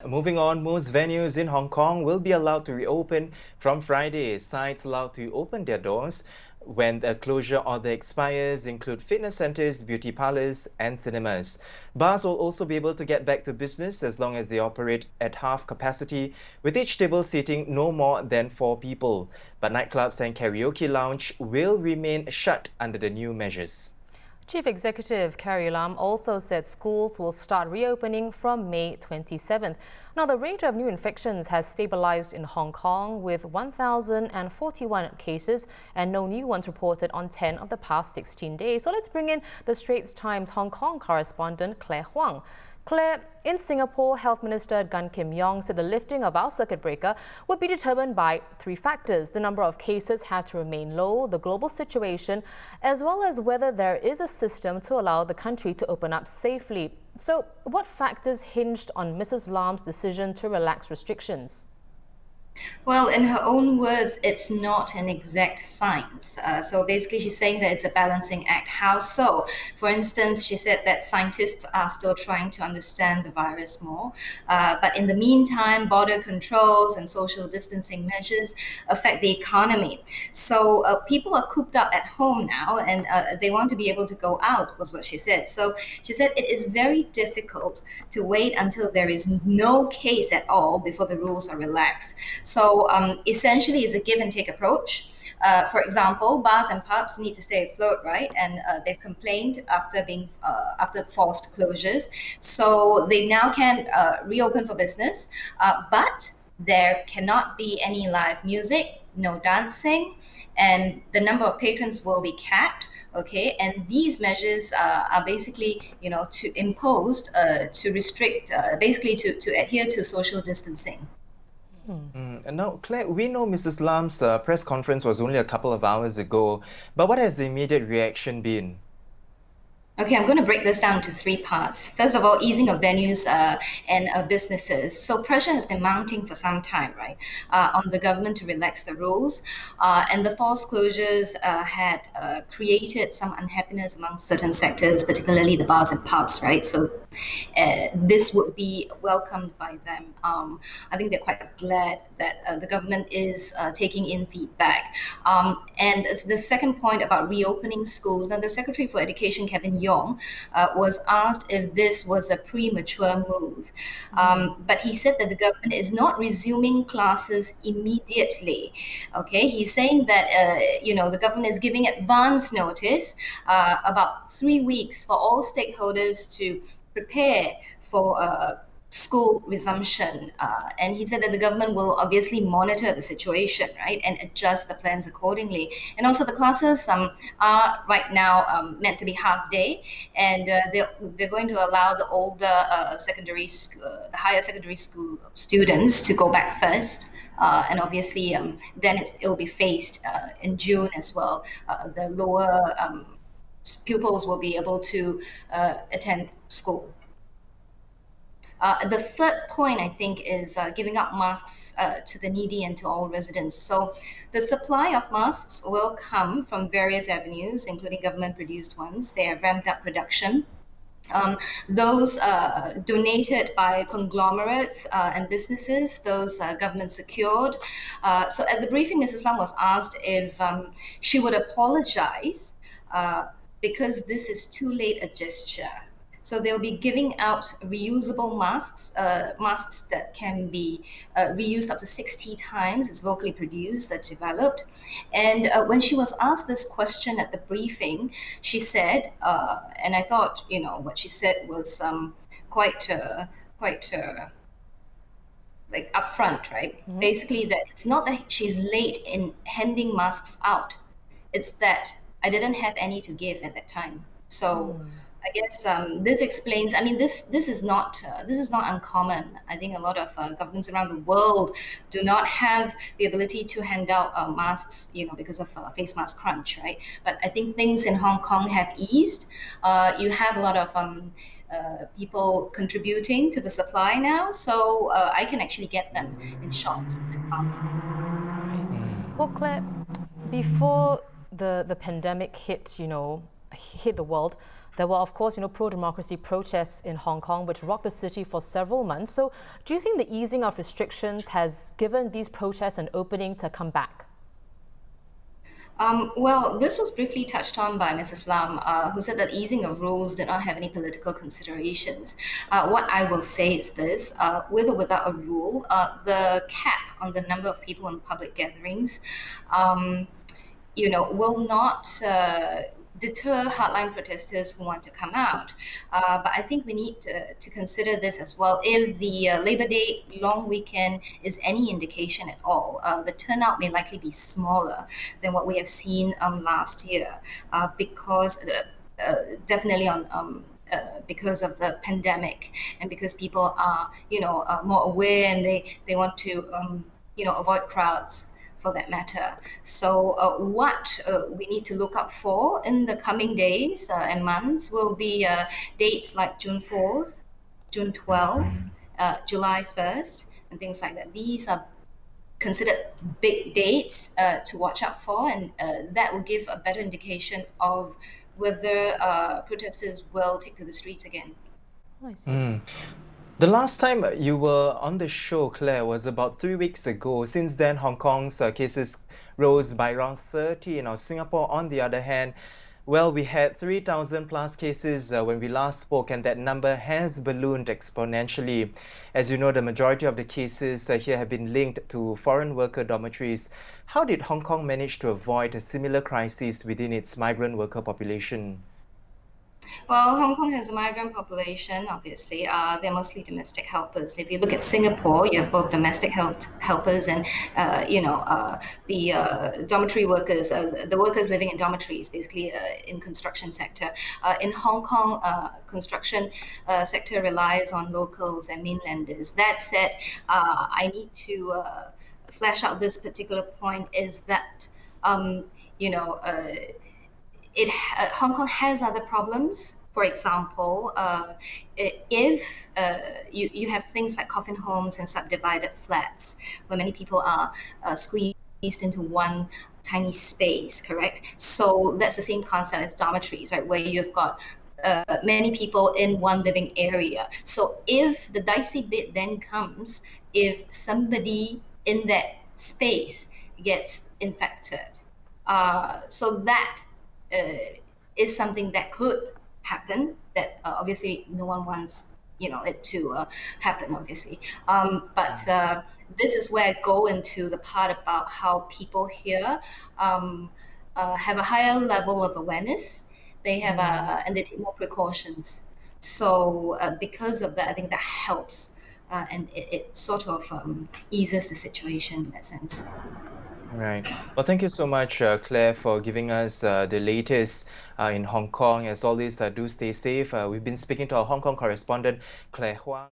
Moving on, most venues in Hong Kong will be allowed to reopen from Friday. Sites allowed to open their doors when the closure order expires include fitness centers, beauty parlors, and cinemas. Bars will also be able to get back to business as long as they operate at half capacity, with each table seating no more than 4 people. But nightclubs and karaoke lounge will remain shut under the new measures. Chief Executive Carrie Lam also said schools will start reopening from May 27th. Now, the rate of new infections has stabilized in Hong Kong with 1,041 cases and no new ones reported on 10 of the past 16 days. So let's bring in the Straits Times Hong Kong correspondent Claire Huang. Claire, in Singapore, Health Minister Gan Kim Yong said the lifting of our circuit breaker would be determined by 3 factors. The number of cases have to remain low, the global situation, as well as whether there is a system to allow the country to open up safely. So, what factors hinged on Mrs. Lam's decision to relax restrictions? Well, in her own words, it's not an exact science. So basically, she's saying that it's a balancing act. How so? For instance, she said that scientists are still trying to understand the virus more. But in the meantime, border controls and social distancing measures affect the economy. So people are cooped up at home now and they want to be able to go out, was what she said. So she said it is very difficult to wait until there is no case at all before the rules are relaxed. So essentially, it's a give and take approach. For example, bars and pubs need to stay afloat, right? And they've complained after forced closures. So they now can reopen for business, but there cannot be any live music, no dancing, and the number of patrons will be capped. Okay, and these measures are basically, imposed to restrict, basically to adhere to social distancing. And now, Claire, we know Mrs. Lam's press conference was only a couple of hours ago, but what has the immediate reaction been? Okay, I'm going to break this down into 3 parts. First of all, easing of venues and businesses. So pressure has been mounting for some time, right, on the government to relax the rules. And the forced closures had created some unhappiness among certain sectors, particularly the bars and pubs, right? So this would be welcomed by them. I think they're quite glad that the government is taking in feedback. And the second point about reopening schools. Now, the Secretary for Education, Kevin Yong, was asked if this was a premature move. But he said that the government is not resuming classes immediately. Okay, he's saying that the government is giving advance notice, about 3 weeks for all stakeholders to prepare for school resumption, and he said that the government will obviously monitor the situation, right, and adjust the plans accordingly. And also the classes are right now meant to be half day, and they're going to allow the older the higher secondary school students to go back first. And obviously, then it will be phased in June as well. The lower pupils will be able to attend school. The third point, I think, is giving out masks to the needy and to all residents. So the supply of masks will come from various avenues, including government-produced ones. They have ramped up production. Those donated by conglomerates and businesses, those government secured. So at the briefing, Mrs. Lam was asked if she would apologize because this is too late a gesture. So they'll be giving out reusable masks, masks that can be reused up to 60 times. It's locally produced, that's developed. And when she was asked this question at the briefing, she said, and I thought, what she said was quite like upfront, right? Mm-hmm. Basically, that it's not that she's late in handing masks out; it's that I didn't have any to give at that time. So. I guess this explains. I mean, this is not uncommon. I think a lot of governments around the world do not have the ability to hand out masks, because of face mask crunch, right? But I think things in Hong Kong have eased. You have a lot of people contributing to the supply now, so I can actually get them in shops. Well, Claire, before the pandemic hit the world, There were, of course, pro-democracy protests in Hong Kong, which rocked the city for several months. So do you think the easing of restrictions has given these protests an opening to come back? Well, this was briefly touched on by Mrs. Lam, who said that easing of rules did not have any political considerations. What I will say is this, with or without a rule, the cap on the number of people in public gatherings, will not deter hardline protesters who want to come out. But I think we need to consider this as well. If the Labor Day long weekend is any indication at all, the turnout may likely be smaller than what we have seen last year, because definitely on because of the pandemic, and because people are more aware, and they want to avoid crowds for that matter. So what we need to look up for in the coming days and months will be dates like June 4th, June 12th, July 1st, and things like that. These are considered big dates to watch out for, and that will give a better indication of whether protesters will take to the streets again. I see. The last time you were on the show, Claire, was about 3 weeks ago. Since then, Hong Kong's cases rose by around 30. Now, Singapore, on the other hand, well, we had 3,000 plus cases when we last spoke, and that number has ballooned exponentially. As you know, the majority of the cases here have been linked to foreign worker dormitories. How did Hong Kong manage to avoid a similar crisis within its migrant worker population? Well, Hong Kong has a migrant population, obviously. They're mostly domestic helpers. If you look at Singapore, you have both domestic helpers and, the dormitory workers, the workers living in dormitories, basically in construction sector. In Hong Kong, construction sector relies on locals and mainlanders. That said, I need to flesh out this particular point is that, Hong Kong has other problems. For example, if you have things like coffin homes and subdivided flats, where many people are squeezed into one tiny space, correct? So that's the same concept as dormitories, right? Where you've got many people in one living area. So if the dicey bit then comes, if somebody in that space gets infected, so that is something that could happen, that obviously no one wants it to happen, obviously. But this is where I go into the part about how people here have a higher level of awareness. They have and they take more precautions. So because of that, I think that helps, and it sort of eases the situation in that sense. Right. Well, thank you so much, Claire, for giving us the latest in Hong Kong. As always, do stay safe. We've been speaking to our Hong Kong correspondent, Claire Huang.